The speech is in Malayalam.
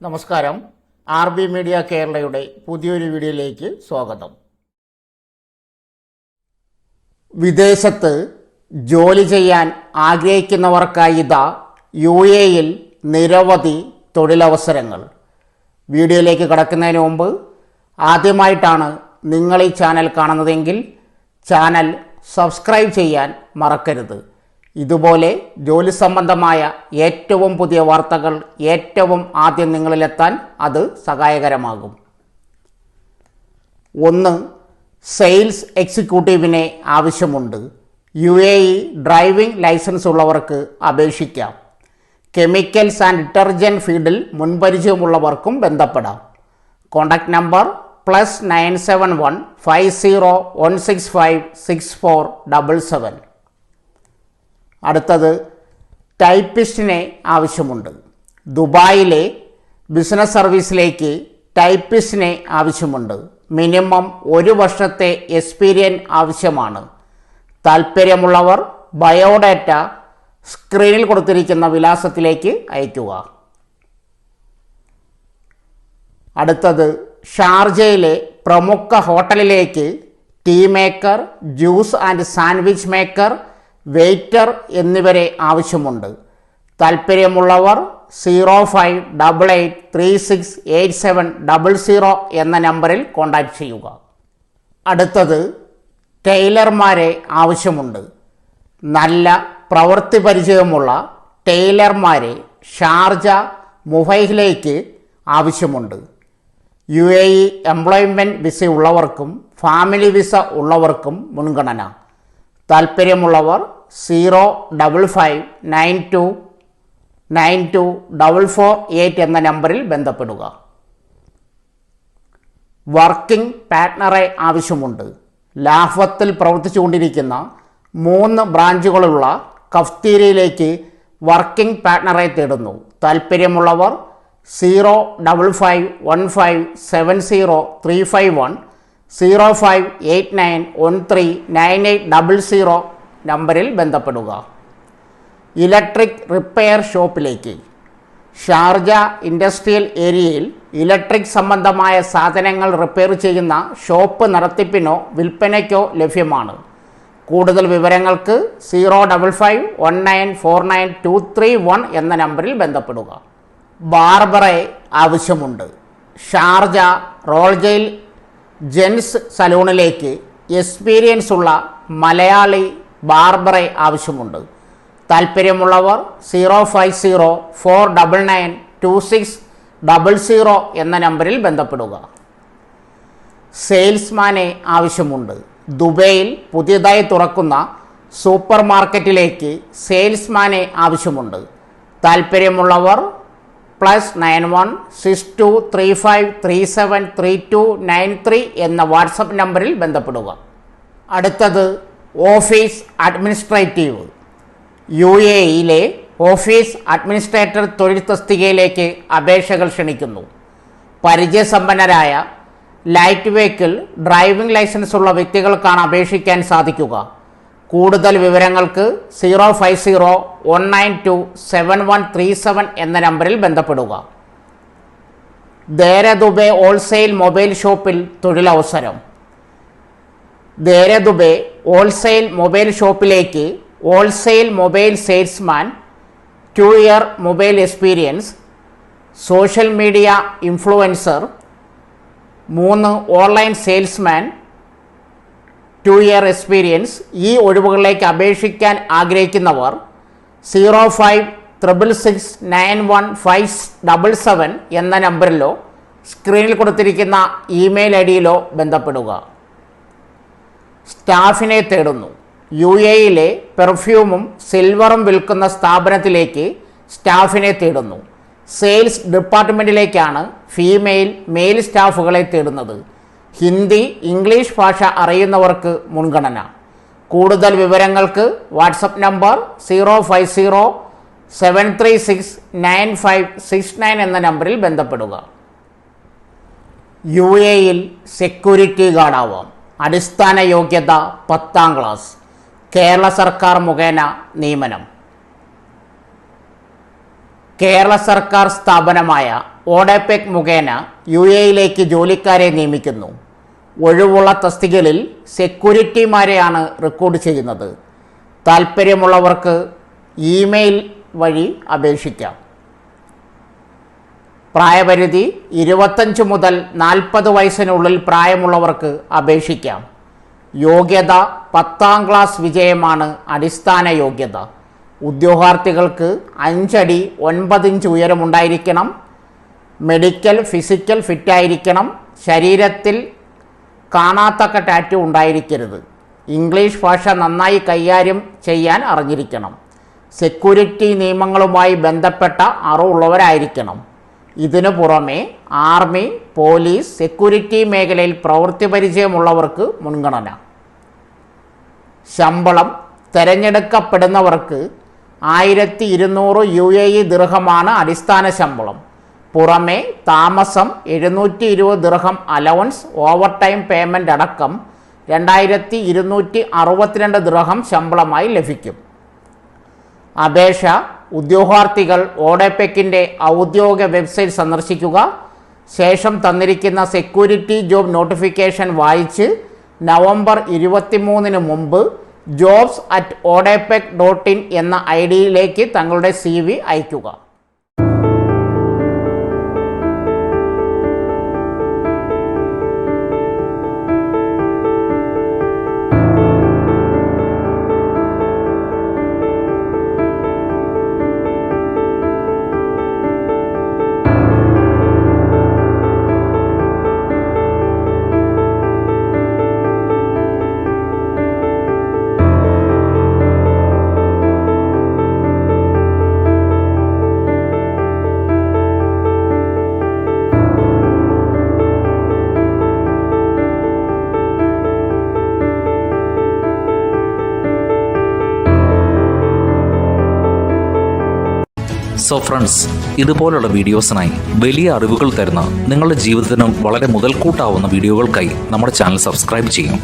നമസ്കാരം. RB മീഡിയ കേരളയുടെ പുതിയൊരു വീഡിയോയിലേക്ക് സ്വാഗതം. വിദേശത്ത് ജോലി ചെയ്യാൻ ആഗ്രഹിക്കുന്നവർക്കായി ഇതാ UAE-യിൽ നിരവധി തൊഴിലവസരങ്ങൾ. വീഡിയോയിലേക്ക് കടക്കുന്നതിന് മുമ്പ് ആദ്യമായിട്ടാണ് നിങ്ങൾ ഈ ചാനൽ കാണുന്നതെങ്കിൽ ചാനൽ സബ്സ്ക്രൈബ് ചെയ്യാൻ മറക്കരുത്. ഇതുപോലെ ജോലി സംബന്ധമായ ഏറ്റവും പുതിയ വാർത്തകൾ ഏറ്റവും ആദ്യം നിങ്ങളിലെത്താൻ അത് സഹായകരമാകും. 1. സെയിൽസ് എക്സിക്യൂട്ടീവിനെ ആവശ്യമുണ്ട്. UAE ഡ്രൈവിംഗ് ലൈസൻസ് ഉള്ളവർക്ക് അപേക്ഷിക്കാം. കെമിക്കൽസ് ആൻഡ് ഡിറ്റർജൻറ്റ് ഫീൽഡിൽ മുൻപരിചയമുള്ളവർക്കും ബന്ധപ്പെടാം. Contact number +971 50 165 6477. അടുത്തത് ടൈപ്പിസ്റ്റിനെ ആവശ്യമുണ്ട്. ദുബായിലെ ബിസിനസ് സർവീസിലേക്ക് ടൈപ്പിസ്റ്റിനെ ആവശ്യമുണ്ട്. മിനിമം 1 വർഷത്തെ എക്സ്പീരിയൻസ് ആവശ്യമാണ്. താൽപ്പര്യമുള്ളവർ ബയോഡാറ്റ സ്ക്രീനിൽ കൊടുത്തിരിക്കുന്ന വിലാസത്തിലേക്ക് അയയ്ക്കുക. അടുത്തത് ഷാർജയിലെ പ്രമുഖ ഹോട്ടലിലേക്ക് tea maker, juice and sandwich maker, waiter എന്നിവരെ ആവശ്യമുണ്ട്. താൽപ്പര്യമുള്ളവർ 0588368700 എന്ന നമ്പറിൽ കോൺടാക്റ്റ് ചെയ്യുക. അടുത്തത് ടൈലർമാരെ ആവശ്യമുണ്ട്. നല്ല പ്രവൃത്തി പരിചയമുള്ള ടൈലർമാരെ ഷാർജ മുഹൈയിലേക്ക് ആവശ്യമുണ്ട്. UAE എംപ്ലോയ്മെൻറ്റ് വിസ ഉള്ളവർക്കും ഫാമിലി വിസ ഉള്ളവർക്കും മുൻഗണന. താൽപ്പര്യമുള്ളവർ 05592924448 എന്ന നമ്പറിൽ ബന്ധപ്പെടുക. വർക്കിംഗ് പാർട്ട്ണറെ ആവശ്യമുണ്ട്. ലാഭത്തിൽ പ്രവർത്തിച്ചുകൊണ്ടിരിക്കുന്ന 3 ബ്രാഞ്ചുകളുള്ള കഫ്തീരിയയിലേക്ക് വർക്കിംഗ് പാർട്ട്ണറെ തേടുന്നു. താൽപ്പര്യമുള്ളവർ 05515703551 0589139800 നമ്പറിൽ ബന്ധപ്പെടുക. ഇലക്ട്രിക് റിപ്പയർ ഷോപ്പിലേക്ക്. ഷാർജ ഇൻഡസ്ട്രിയൽ ഏരിയയിൽ ഇലക്ട്രിക് സംബന്ധമായ സാധനങ്ങൾ റിപ്പയർ ചെയ്യുന്ന ഷോപ്പ് നടത്തിപ്പിനോ വിൽപ്പനയ്ക്കോ ലഭ്യമാണ്. കൂടുതൽ വിവരങ്ങൾക്ക് 05519492231 എന്ന നമ്പറിൽ ബന്ധപ്പെടുക. ബാർബറെ ആവശ്യമുണ്ട്. ഷാർജ റോൾജയിൽ ജെൻസ് സലൂണിലേക്ക് എക്സ്പീരിയൻസ് ഉള്ള മലയാളി ബാർബറെ ആവശ്യമുണ്ട്. താൽപ്പര്യമുള്ളവർ 05049926000 എന്ന നമ്പറിൽ ബന്ധപ്പെടുക. സെയിൽസ്മാനെ ആവശ്യമുണ്ട്. ദുബൈയിൽ പുതിയതായി തുറക്കുന്ന സൂപ്പർ മാർക്കറ്റിലേക്ക് സെയിൽസ്മാനെ ആവശ്യമുണ്ട്. താൽപ്പര്യമുള്ളവർ +916235373293 എന്ന വാട്സപ്പ് നമ്പറിൽ ബന്ധപ്പെടുക. അടുത്തത് ഓഫീസ് അഡ്മിനിസ്ട്രേറ്റീവ്. UAE-യിലെ ഓഫീസ് അഡ്മിനിസ്ട്രേറ്റർ തൊഴിൽ തസ്തികയിലേക്ക് അപേക്ഷകൾ ക്ഷണിക്കുന്നു. പരിചയസമ്പന്നരായ ലൈറ്റ് വെഹിക്കിൾ ഡ്രൈവിംഗ് ലൈസൻസ് ഉള്ള വ്യക്തികൾക്കാണ് അപേക്ഷിക്കാൻ സാധിക്കുക. കൂടുതൽ വിവരങ്ങൾക്ക് 05019271137 എന്ന നമ്പറിൽ ബന്ധപ്പെടുക. ദേരദുബെ ഹോൾസെയിൽ മൊബൈൽ ഷോപ്പിൽ തൊഴിലവസരം. ദേരദുബെ ഹോൾസെയിൽ മൊബൈൽ ഷോപ്പിലേക്ക് wholesale mobile salesman, 2 year mobile experience, social media influencer, 3 online salesman, 2 year experience. ഈ ഒഴിവുകളിലേക്ക് അപേക്ഷിക്കാൻ ആഗ്രഹിക്കുന്നവർ 0566691577 എന്ന നമ്പറിലോ സ്ക്രീനിൽ കൊടുത്തിരിക്കുന്ന ഇമെയിൽ ഐഡിയിലോ ബന്ധപ്പെടുക. സ്റ്റാഫിനെ തേടുന്നു. UAE-യിലെ പെർഫ്യൂമും സിൽവറും വിൽക്കുന്ന സ്ഥാപനത്തിലേക്ക് സ്റ്റാഫിനെ തേടുന്നു. സെയിൽസ് ഡിപ്പാർട്ട്മെൻറ്റിലേക്കാണ് മെയിൽ സ്റ്റാഫുകളെ തേടുന്നത്. ഹിന്ദി, ഇംഗ്ലീഷ് ഭാഷ അറിയുന്നവർക്ക് മുൻഗണന. കൂടുതൽ വിവരങ്ങൾക്ക് വാട്സപ്പ് നമ്പർ 05073699569 എന്ന നമ്പറിൽ ബന്ധപ്പെടുക. UAE-യിൽ സെക്യൂരിറ്റി ഗാർഡാവാം. അടിസ്ഥാന യോഗ്യത 10ാം ക്ലാസ്. കേരള സർക്കാർ മുഖേന നിയമനം. കേരള സർക്കാർ സ്ഥാപനമായ ഓഡെപെക് മുഖേന UAE-യിലേക്ക് ജോലിക്കാരെ നിയമിക്കുന്നു. ഒഴിവുള്ള തസ്തികകളിൽ സെക്യൂരിറ്റിമാരെയാണ് റിക്രൂട്ട് ചെയ്യുന്നത്. താൽപ്പര്യമുള്ളവർക്ക് ഇമെയിൽ വഴി അപേക്ഷിക്കാം. പ്രായപരിധി 25 മുതൽ 40 വയസ്സിനുള്ളിൽ പ്രായമുള്ളവർക്ക് അപേക്ഷിക്കാം. യോഗ്യത 10ാം ക്ലാസ് വിജയമാണ് അടിസ്ഥാന യോഗ്യത. ഉദ്യോഗാർത്ഥികൾക്ക് 5 അടി 9 ഇഞ്ച് ഉയരമുണ്ടായിരിക്കണം. മെഡിക്കൽ ഫിസിക്കൽ ഫിറ്റായിരിക്കണം. ശരീരത്തിൽ കാണാത്തക്ക ടാറ്റു ഉണ്ടായിരിക്കരുത്. ഇംഗ്ലീഷ് ഭാഷ നന്നായി കൈകാര്യം ചെയ്യാൻ അറിഞ്ഞിരിക്കണം. സെക്യൂരിറ്റി നിയമങ്ങളുമായി ബന്ധപ്പെട്ട അറിവുള്ളവരായിരിക്കണം. ഇതിനു പുറമെ ആർമി, പോലീസ്, സെക്യൂരിറ്റി മേഖലയിൽ പ്രവൃത്തി പരിചയമുള്ളവർക്ക് മുൻഗണന. ശമ്പളം തിരഞ്ഞെടുക്കപ്പെടുന്നവർക്ക് 1200 UAE ദിർഹമാണ് അടിസ്ഥാന ശമ്പളം. പുറമെ താമസം 720 ദിർഹം അലവൻസ്, ഓവർ ടൈം പേയ്മെൻ്റ് അടക്കം 2262 ദിർഹം ശമ്പളമായി ലഭിക്കും. അപേക്ഷ ഉദ്യോഗാർത്ഥികൾ ഓഡെപെക്കിൻ്റെ ഔദ്യോഗിക വെബ്സൈറ്റ് സന്ദർശിക്കുക. ശേഷം തന്നിരിക്കുന്ന സെക്യൂരിറ്റി ജോബ് നോട്ടിഫിക്കേഷൻ വായിച്ച് നവംബർ 23 മുമ്പ് jobs@odepec.in എന്ന ID-യിലേക്ക് തങ്ങളുടെ CV അയയ്ക്കുക. സോ ഫ്രണ്ട്സ്, ഇതുപോലുള്ള വീഡിയോസിനായി വലിയ അറിവുകൾ തരുന്ന നിങ്ങളുടെ ജീവിതത്തിനും വളരെ മുതൽക്കൂട്ടാവുന്ന വീഡിയോകൾക്കായി നമ്മുടെ ചാനൽ സബ്സ്ക്രൈബ് ചെയ്യും.